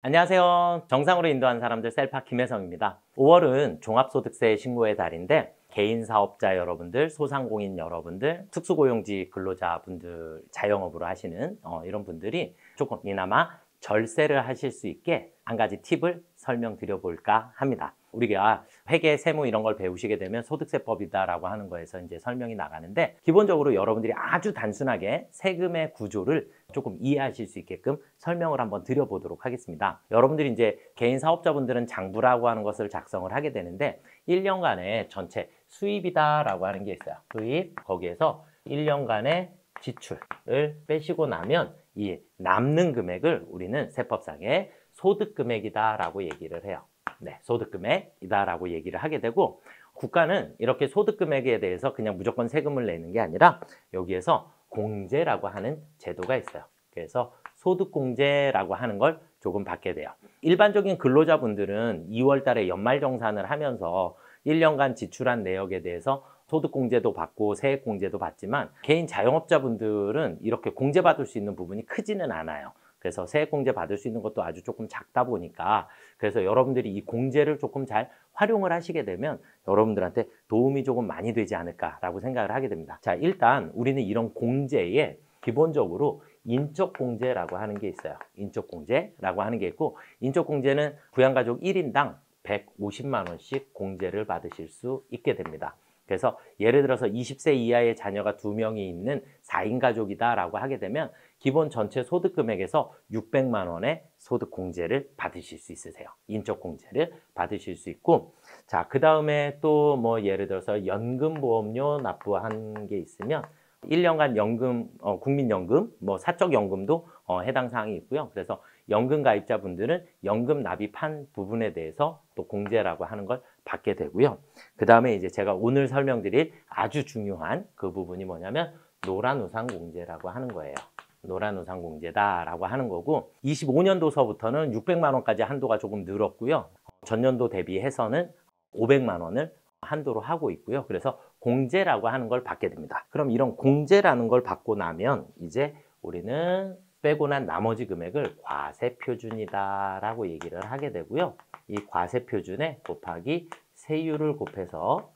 안녕하세요. 정상으로 인도하는 사람들 셀파 김혜성입니다. 5월은 종합소득세 신고의 달인데 개인 사업자 여러분들, 소상공인 여러분들, 특수고용직 근로자분들, 자영업으로 하시는 이런 분들이 조금 이나마 절세를 하실 수 있게 한 가지 팁을 설명드려 볼까 합니다. 우리가 회계, 세무 이런 걸 배우시게 되면 소득세법이다라고 하는 거에서 이제 설명이 나가는데, 기본적으로 여러분들이 아주 단순하게 세금의 구조를 조금 이해하실 수 있게끔 설명을 한번 드려보도록 하겠습니다. 여러분들이 이제 개인 사업자분들은 장부라고 하는 것을 작성을 하게 되는데, 1년간의 전체 수입이다라고 하는 게 있어요. 수입, 거기에서 1년간의 지출을 빼시고 나면 이 남는 금액을 우리는 세법상의 소득금액이다라고 얘기를 해요. 네, 소득금액이다라고 얘기를 하게 되고, 국가는 이렇게 소득금액에 대해서 그냥 무조건 세금을 내는 게 아니라 여기에서 공제라고 하는 제도가 있어요. 그래서 소득공제라고 하는 걸 조금 받게 돼요. 일반적인 근로자분들은 2월 달에 연말정산을 하면서 1년간 지출한 내역에 대해서 소득공제도 받고 세액공제도 받지만, 개인 자영업자분들은 이렇게 공제받을 수 있는 부분이 크지는 않아요. 그래서 세액공제 받을 수 있는 것도 아주 조금 작다 보니까, 그래서 여러분들이 이 공제를 조금 잘 활용을 하시게 되면 여러분들한테 도움이 조금 많이 되지 않을까라고 생각을 하게 됩니다. 자, 일단 우리는 이런 공제에 기본적으로 인적공제라고 하는 게 있어요. 인적공제라고 하는 게 있고, 인적공제는 부양가족 1인당 150만 원씩 공제를 받으실 수 있게 됩니다. 그래서 예를 들어서 20세 이하의 자녀가 2명이 있는 4인 가족이다라고 하게 되면 기본 전체 소득 금액에서 600만 원의 소득 공제를 받으실 수 있으세요. 인적 공제를 받으실 수 있고, 자, 그다음에 또 뭐 예를 들어서 연금보험료 납부한 게 있으면 1년간 연금, 국민연금, 뭐 사적연금도 해당 사항이 있고요. 그래서 연금 가입자분들은 연금 납입한 부분에 대해서 또 공제라고 하는 걸 받게 되고요. 그 다음에 이제 제가 오늘 설명드릴 아주 중요한 그 부분이 뭐냐면 노란우산공제라고 하는 거예요. 노란우산공제다라고 하는 거고, 25년도서부터는 600만 원까지 한도가 조금 늘었고요. 전년도 대비해서는 500만 원을 한도로 하고 있고요. 그래서 공제라고 하는 걸 받게 됩니다. 그럼 이런 공제라는 걸 받고 나면 이제 우리는 빼고 난 나머지 금액을 과세표준이다라고 얘기를 하게 되고요. 이 과세표준에 곱하기 세율을 곱해서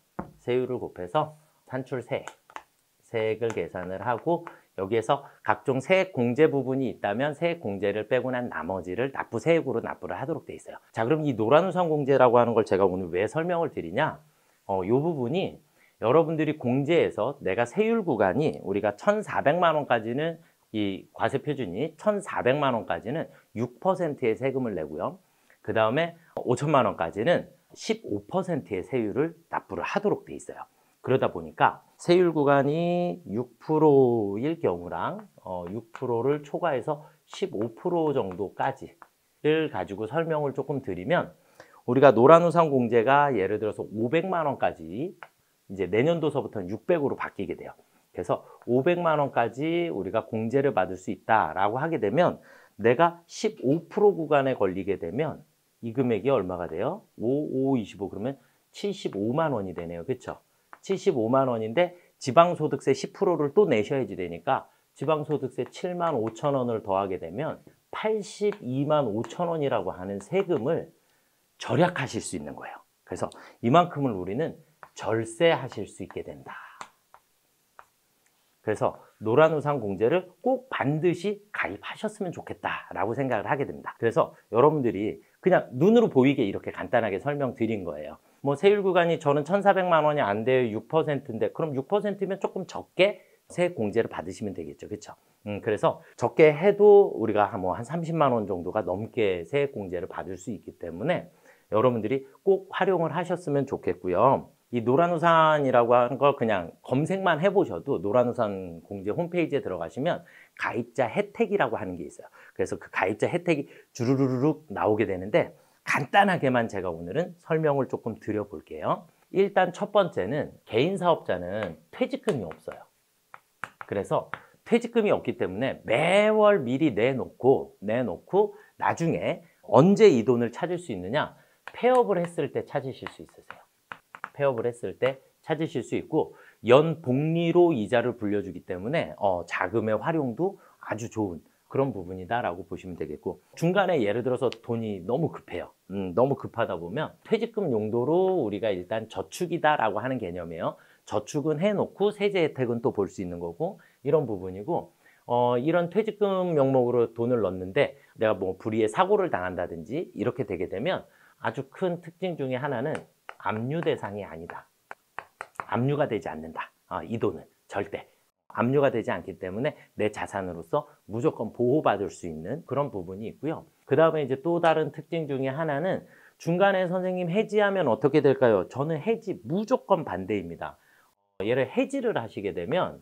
세액을 계산을 하고, 여기에서 각종 세액 공제 부분이 있다면 세액 공제를 빼고 난 나머지를 납부세액으로 납부를 하도록 돼 있어요. 자, 그럼 이 노란우산 공제라고 하는 걸 제가 오늘 왜 설명을 드리냐? 이 부분이 여러분들이 공제에서 내가 세율 구간이 우리가 1,400만 원까지는 이 과세 표준이 1,400만 원까지는 6%의 세금을 내고요. 그 다음에 5천만 원까지는 15%의 세율을 납부를 하도록 돼 있어요. 그러다 보니까 세율 구간이 6%일 경우랑 6%를 초과해서 15% 정도까지를 가지고 설명을 조금 드리면, 우리가 노란우산 공제가 예를 들어서 500만 원까지 이제 내년도서부터는 600으로 바뀌게 돼요. 그래서 500만 원까지 우리가 공제를 받을 수 있다라고 하게 되면, 내가 15% 구간에 걸리게 되면 이 금액이 얼마가 돼요? 5, 5, 25 그러면 75만 원이 되네요. 그렇죠? 75만 원인데 지방소득세 10%를 또 내셔야지 되니까 지방소득세 7만 5천 원을 더하게 되면 82만 5천 원이라고 하는 세금을 절약하실 수 있는 거예요. 그래서 이만큼을 우리는 절세하실 수 있게 된다. 그래서 노란우산 공제를 꼭 반드시 가입하셨으면 좋겠다라고 생각을 하게 됩니다. 그래서 여러분들이 그냥 눈으로 보이게 이렇게 간단하게 설명드린 거예요. 뭐 세율 구간이 저는 1,400만 원이 안 돼요. 6%인데 그럼 6%면 조금 적게 세액 공제를 받으시면 되겠죠. 그렇죠? 그래서 적게 해도 우리가 한 30만 원 정도가 넘게 세액 공제를 받을 수 있기 때문에 여러분들이 꼭 활용을 하셨으면 좋겠고요. 이 노란우산이라고 하는 걸 그냥 검색만 해보셔도 노란우산 공제 홈페이지에 들어가시면 가입자 혜택이라고 하는 게 있어요. 그래서 그 가입자 혜택이 주르르륵 나오게 되는데, 간단하게만 제가 오늘은 설명을 조금 드려볼게요. 일단 첫 번째는 개인 사업자는 퇴직금이 없어요. 그래서 퇴직금이 없기 때문에 매월 미리 내놓고 나중에 언제 이 돈을 찾을 수 있느냐? 폐업을 했을 때 찾으실 수 있으세요. 폐업을 했을 때 찾으실 수 있고, 연복리로 이자를 불려주기 때문에 자금의 활용도 아주 좋은 그런 부분이다라고 보시면 되겠고, 중간에 예를 들어서 돈이 너무 급해요. 너무 급하다 보면 퇴직금 용도로 우리가 일단 저축이다라고 하는 개념이에요. 저축은 해놓고 세제 혜택은 또 볼 수 있는 거고, 이런 부분이고, 이런 퇴직금 명목으로 돈을 넣는데 내가 뭐 불의의 사고를 당한다든지 이렇게 되게 되면 아주 큰 특징 중에 하나는 압류 대상이 아니다. 압류가 되지 않는다. 이 돈은 절대 압류가 되지 않기 때문에 내 자산으로서 무조건 보호받을 수 있는 그런 부분이 있고요. 그 다음에 이제 또 다른 특징 중에 하나는, 중간에 선생님 해지하면 어떻게 될까요? 저는 해지 무조건 반대입니다. 얘를 해지를 하시게 되면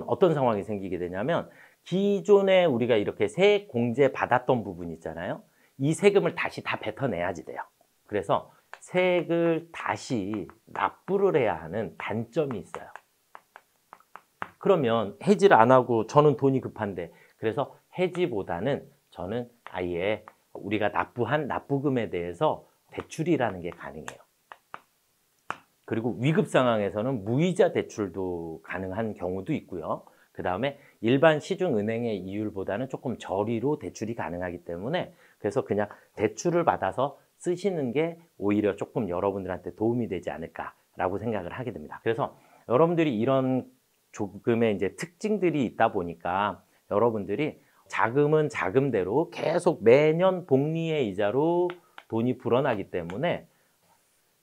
어떤 상황이 생기게 되냐면, 기존에 우리가 이렇게 세액 공제 받았던 부분 있잖아요. 이 세금을 다시 다 뱉어내야지 돼요. 그래서 세액을 다시 납부를 해야 하는 단점이 있어요. 그러면 해지를 안 하고 저는 돈이 급한데, 그래서 해지보다는 저는 아예 우리가 납부한 납부금에 대해서 대출이라는 게 가능해요. 그리고 위급 상황에서는 무이자 대출도 가능한 경우도 있고요. 그 다음에 일반 시중은행의 이율보다는 조금 저리로 대출이 가능하기 때문에, 그래서 그냥 대출을 받아서 쓰시는 게 오히려 조금 여러분들한테 도움이 되지 않을까라고 생각을 하게 됩니다. 그래서 여러분들이 이런 조금의 이제 특징들이 있다 보니까 여러분들이 자금은 자금대로 계속 매년 복리의 이자로 돈이 불어나기 때문에,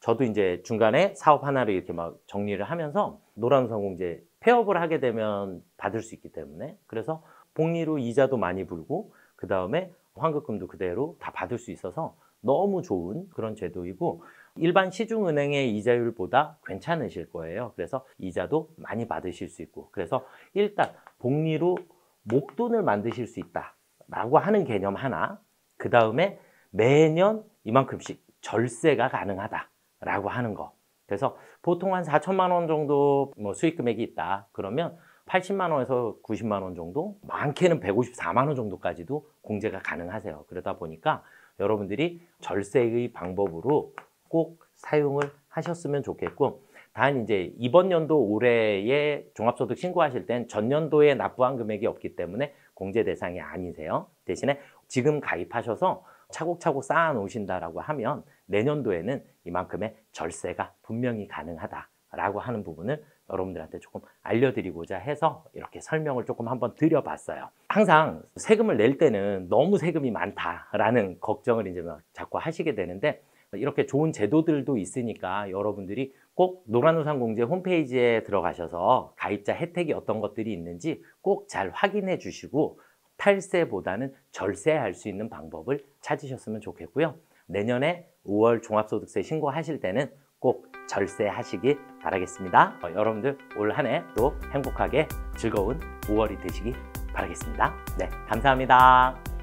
저도 이제 중간에 사업 하나를 이렇게 막 정리를 하면서 노란우산공제 폐업을 하게 되면 받을 수 있기 때문에, 그래서 복리로 이자도 많이 불고 그 다음에 환급금도 그대로 다 받을 수 있어서 너무 좋은 그런 제도이고, 일반 시중은행의 이자율보다 괜찮으실 거예요. 그래서 이자도 많이 받으실 수 있고, 그래서 일단 복리로 목돈을 만드실 수 있다라고 하는 개념 하나, 그 다음에 매년 이만큼씩 절세가 가능하다라고 하는 거. 그래서 보통 한 4천만 원 정도 뭐 수익 금액이 있다 그러면 80만 원에서 90만 원 정도, 많게는 154만 원 정도까지도 공제가 가능하세요. 그러다 보니까 여러분들이 절세의 방법으로 꼭 사용을 하셨으면 좋겠고, 단 이제 이번 연도 올해에 종합소득 신고하실 땐 전년도에 납부한 금액이 없기 때문에 공제 대상이 아니세요. 대신에 지금 가입하셔서 차곡차곡 쌓아 놓으신다라고 하면 내년도에는 이만큼의 절세가 분명히 가능하다라고 하는 부분을 여러분들한테 조금 알려드리고자 해서 이렇게 설명을 조금 한번 드려봤어요. 항상 세금을 낼 때는 너무 세금이 많다라는 걱정을 이제 막 자꾸 하시게 되는데, 이렇게 좋은 제도들도 있으니까 여러분들이 꼭 노란우산공제 홈페이지에 들어가셔서 가입자 혜택이 어떤 것들이 있는지 꼭 잘 확인해 주시고, 탈세보다는 절세할 수 있는 방법을 찾으셨으면 좋겠고요. 내년에 5월 종합소득세 신고하실 때는 꼭 절세하시기 바라겠습니다. 여러분들 올 한 해 또 행복하게 즐거운 5월이 되시기 바라겠습니다. 네, 감사합니다.